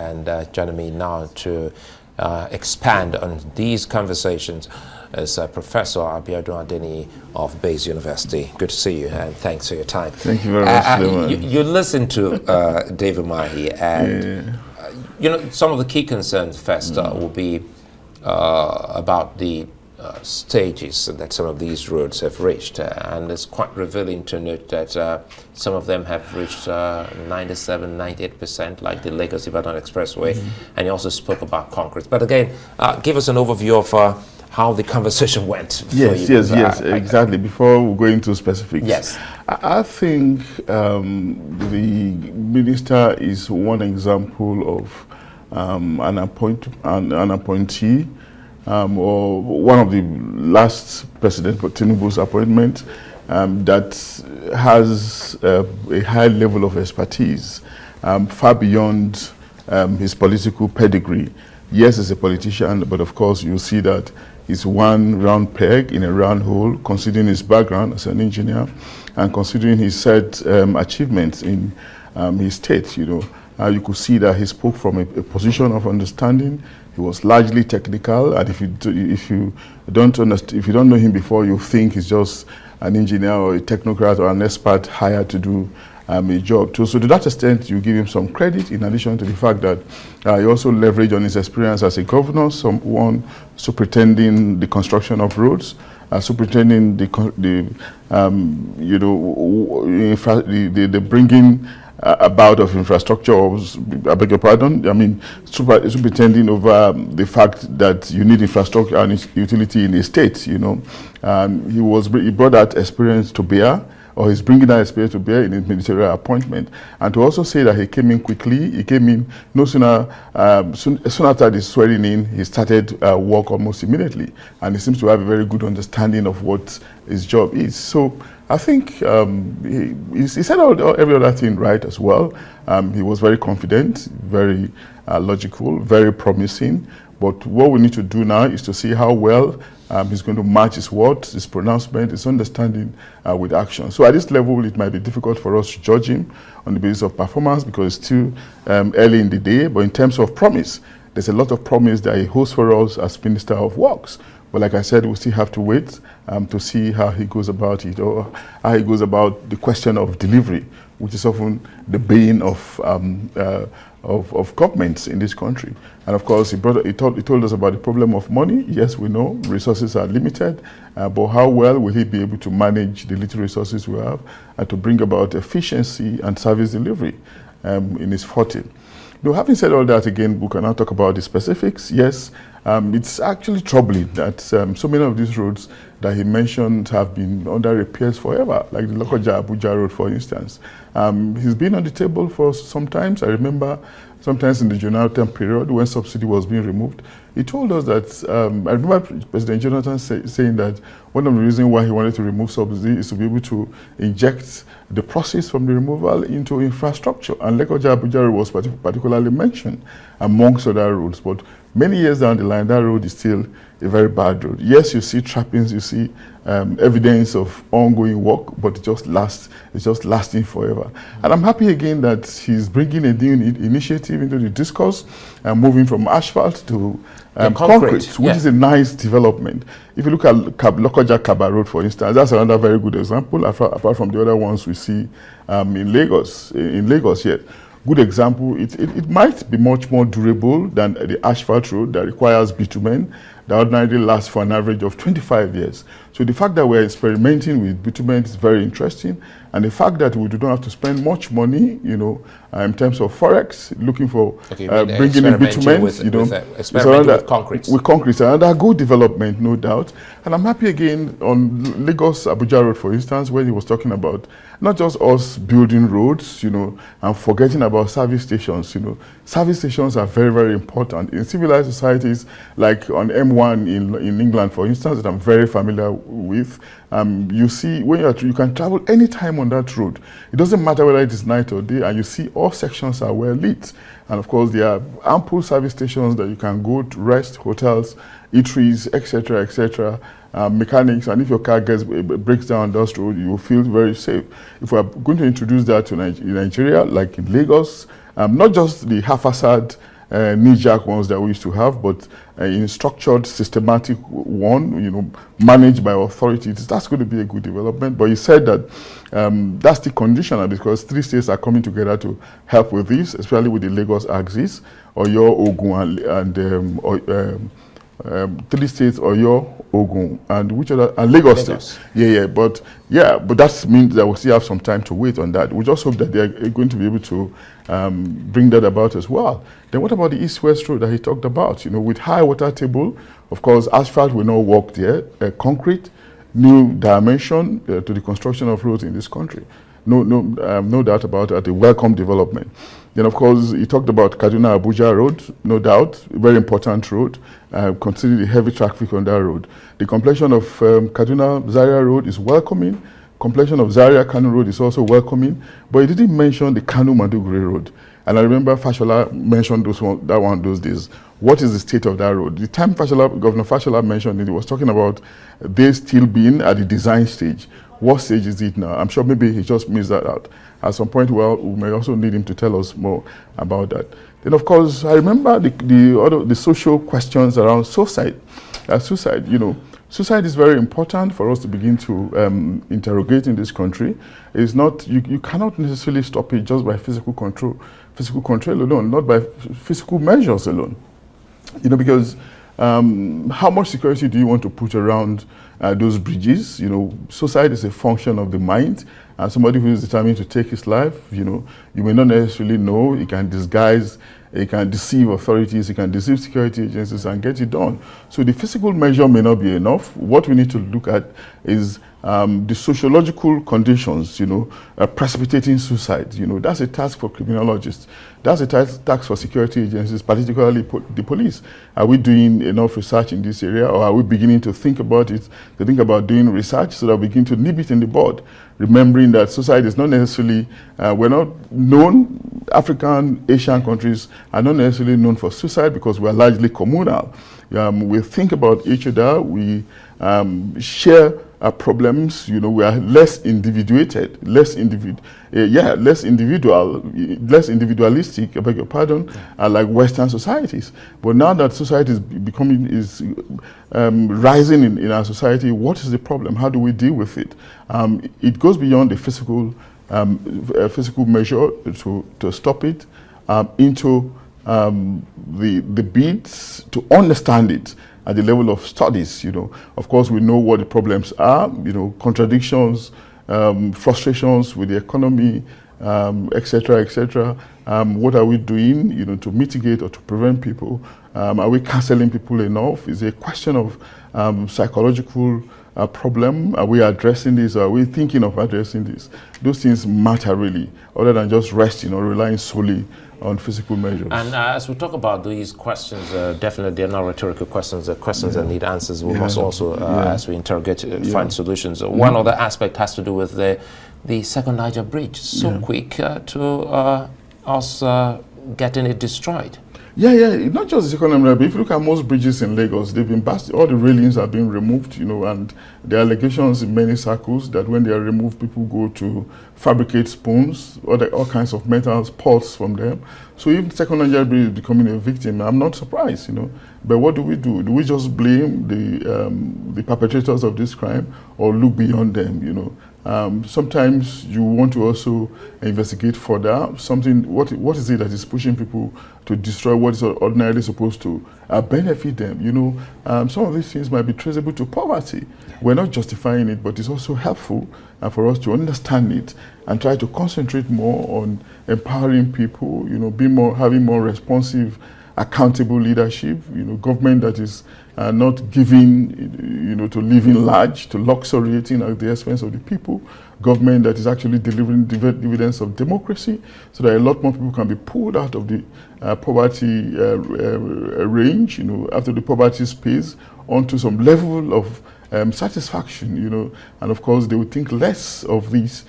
and joining me now to expand on these conversations is Professor Adeniyi of Bayes University. Good to see you, and thanks for your time. Thank you very much. You listened to David Umahi, and you know, some of the key concerns first will be about the stages that some of these roads have reached, and it's quite revealing to note that some of them have reached 97, 98%, like the Lagos-Ibadan Expressway, and you also spoke about concrete. But again, give us an overview of how the conversation went. Yes, exactly. Before we go into specifics, yes, I think the minister is one example of an appointee, or one of the last President Tinubu's appointment that has a high level of expertise, far beyond his political pedigree. Yes, as a politician, but of course you see that he's one round peg in a round hole, considering his background as an engineer and considering his set achievements in his state. You know, you could see that he spoke from a position of understanding. He was largely technical, and if you don't know him before, you think he's just an engineer or a technocrat or an expert hired to do a job. So to that extent, you give him some credit, in addition to the fact that he also leveraged on his experience as a governor, someone superintending the construction of roads, superintending the bringing about of infrastructure, I beg your pardon, I mean, superintending over the fact that you need infrastructure and utility in a state, you know. He brought that experience to bear, or he's bringing that experience to bear in his ministerial appointment. And to also say that he came in quickly, he came in no sooner, soon after the swearing in, he started work almost immediately. And he seems to have a very good understanding of what his job is. So I think he said every other thing right as well. He was very confident, very logical, very promising. But what we need to do now is to see how well he's going to match his words, his pronouncement, his understanding with action. So at this level, it might be difficult for us to judge him on the basis of performance because it's still early in the day. But in terms of promise, there's a lot of promise that he holds for us as Minister of Works. But like I said, we still have to wait to see how he goes about it, or how he goes about the question of delivery, which is often the bane of governments in this country. And of course, he told us about the problem of money. Yes, we know resources are limited, but how well will he be able to manage the little resources we have and to bring about efficiency and service delivery in his forte? Now, having said all that, again, we can now talk about the specifics. Yes, it's actually troubling that so many of these roads that he mentioned have been under repairs forever, like the Lokoja-Abuja road, for instance. He's been on the table for some time. I remember sometimes in the Jonathan period when subsidy was being removed, he told us that, I remember President Jonathan saying that one of the reasons why he wanted to remove subsidy is to be able to inject the proceeds from the removal into infrastructure. And Lokoja-Abuja road was particularly mentioned amongst other roads. But many years down the line, that road is still a very bad road. Yes, you see trappings, you see evidence of ongoing work, but it's just lasting forever. And I'm happy again that he's bringing a new initiative into the discourse, moving from asphalt to concrete, which is a nice development. If you look at Lokoja-Kaba Road, for instance, that's another very good example, apart from the other ones we see in Lagos yet. Good example, it might be much more durable than the asphalt road that requires bitumen that ordinarily lasts for an average of 25 years. So the fact that we're experimenting with bitumen is very interesting, and the fact that we do not have to spend much money, you know, in terms of forex, looking for bringing in bitumen, with concrete. With concrete, another good development, no doubt. And I'm happy again on Lagos-Abuja road, for instance, where he was talking about not just us building roads, you know, and forgetting about service stations. You know, service stations are very, very important in civilized societies, like on M1 in England, for instance, that I'm very familiar with. You see, when you can travel any time on that road. It doesn't matter whether it is night or day, and you see all sections are well lit. And of course, there are ample service stations that you can go to rest, hotels, eateries, etc., etc. Mechanics, and if your car breaks down on that road, you will feel very safe. If we are going to introduce that to Nigeria, like in Lagos, not just the haphazard knee-jerk ones that we used to have, but in structured, systematic one, managed by authorities. That's going to be a good development. But he said that that's the conditional, because 3 states are coming together to help with this, especially with the Lagos axis, Oyo, Ogun, and 3 states, Oyo, Ogun, and which other? And Lagos State. But that means that we still have some time to wait on that. We just hope that they are going to be able to bring that about as well. Then what about the East-West Road that he talked about? With high water table, of course, asphalt will not work there. Concrete, new dimension to the construction of roads in this country. No doubt about that. A welcome development. Then, of course, he talked about Kaduna-Abuja Road, no doubt, a very important road, considering the heavy traffic on that road. The completion of Kaduna-Zaria Road is welcoming. Completion of Zaria-Kano Road is also welcoming, but he didn't mention the Kano-Maduguri Road. And I remember Fashola mentioned that one those days. What is the state of that road? The time Governor Fashola mentioned it, he was talking about they still being at the design stage. What stage is it now? I'm sure maybe he just missed that out. At some point, we may also need him to tell us more about that. Then, of course, I remember the social questions around suicide. Suicide is very important for us to begin to interrogate in this country. It's not, you cannot necessarily stop it just by physical control alone, not by physical measures alone. Because how much security do you want to put around those bridges? Suicide is a function of the mind. And somebody who is determined to take his life, you may not necessarily know. He can disguise, he can deceive authorities, he can deceive security agencies and get it done. So the physical measure may not be enough. What we need to look at is the sociological conditions, precipitating suicide. That's a task for criminologists. That's a task for security agencies, particularly the police. Are we doing enough research in this area, or are we beginning to think about it, to think about doing research so that we begin to nip it in the bud? Remembering that suicide is not necessarily, we're not known, African, Asian countries are not necessarily known for suicide because we're largely communal. We think about each other, we share our problems, we are less individuated, less individualistic, I beg your pardon, like Western societies. But now that society is rising in our society, what is the problem? How do we deal with it? It goes beyond the physical measure to stop it, into the bids to understand it at the level of studies. Of course, we know what the problems are, contradictions, frustrations with the economy, etc., etc. What are we doing, to mitigate or to prevent people? Are we counseling people enough? Is it a question of psychological problem? Are we addressing this? Are we thinking of addressing this? Those things matter really, other than just resting or relying solely on physical measures. And as we talk about these questions, definitely they're not rhetorical questions, they're questions that need answers. We must also, as we interrogate, find solutions. One other aspect has to do with the second Niger bridge. So quick to us getting it destroyed. Not just the second Niger, but if you look at most bridges in Lagos, they've been busted. All the railings are being removed, and there are allegations in many circles that when they are removed, people go to fabricate spoons, all kinds of metals, pots from them. So if the second Niger bridge is becoming a victim, I'm not surprised, But what do we do? Do we just blame the perpetrators of this crime, or look beyond them, Sometimes you want to also investigate further what is it that is pushing people to destroy what is ordinarily supposed to benefit them. Some of these things might be traceable to poverty. We're not justifying it, but it's also helpful for us to understand it and try to concentrate more on empowering people, having more responsive, accountable leadership, government that is not giving, to living large, to luxuriating at the expense of the people, government that is actually delivering dividends of democracy, so that a lot more people can be pulled out of the poverty range, after the poverty space, onto some level of satisfaction, and of course they would think less of these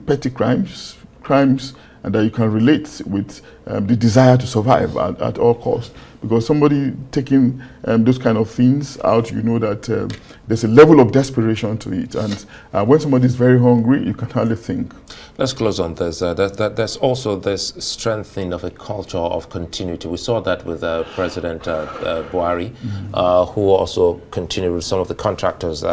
petty crimes crimes and that you can relate with the desire to survive at all costs. Because somebody taking those kind of things out, you know that there's a level of desperation to it. And when somebody is very hungry, you can hardly think. Let's close on this. There's also this strengthening of a culture of continuity. We saw that with President Buhari, who also continued with some of the contractors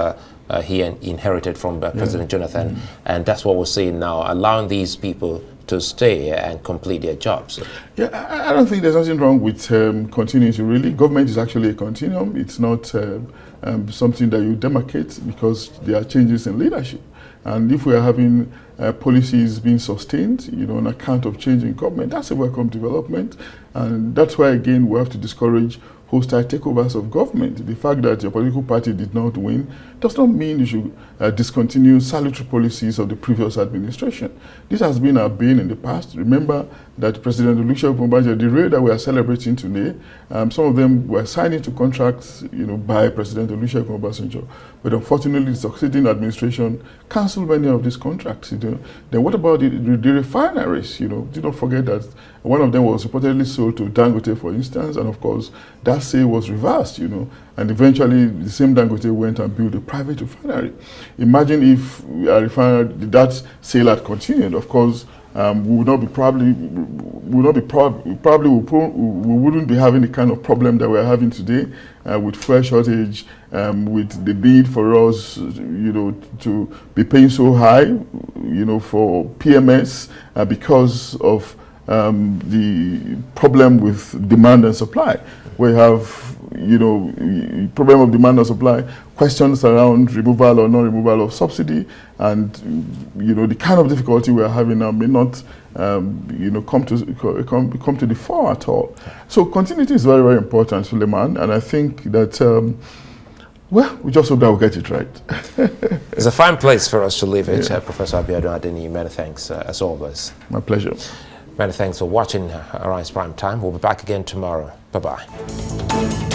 he inherited from President Jonathan. And that's what we're seeing now, allowing these people to stay and complete their jobs. Yeah, I don't think there's nothing wrong with continuity, really. Government is actually a continuum. It's not something that you demarcate, because there are changes in leadership. And if we are having policies being sustained, you know, on account of changing government, that's a welcome development. And that's why, again, we have to discourage hostile takeovers of government. The fact that your political party did not win does not mean you should discontinue salutary policies of the previous administration. This has been our bane in the past. Remember that President Olusegun, the rate that we are celebrating today, some of them were signed into contracts, you know, by President Olusegun, but unfortunately the succeeding administration cancelled many of these contracts. You know. Then what about the refineries? You know, do not forget that one of them was reportedly sold to Dangote, for instance, and of course that sale was reversed, you know, and eventually the same Dangote went and built a private refinery. Imagine if a refinery, that sale had continued. Of course, we wouldn't be having the kind of problem that we're having today with fuel shortage, with the need for us, you know, to be paying so high, you know, for PMS because of the problem with demand and supply. We have, you know, problem of demand and supply, questions around removal or non-removal of subsidy, and, you know, the kind of difficulty we are having now may not, you know, come to the fore at all. So continuity is very, very important, Suleiman, and I think that, well, we just hope that we'll get it right. It's a fine place for us to leave it. Professor Adeniyi, many thanks, as always. My pleasure. Many thanks for watching Arise Prime Time. We'll be back again tomorrow. Bye-bye.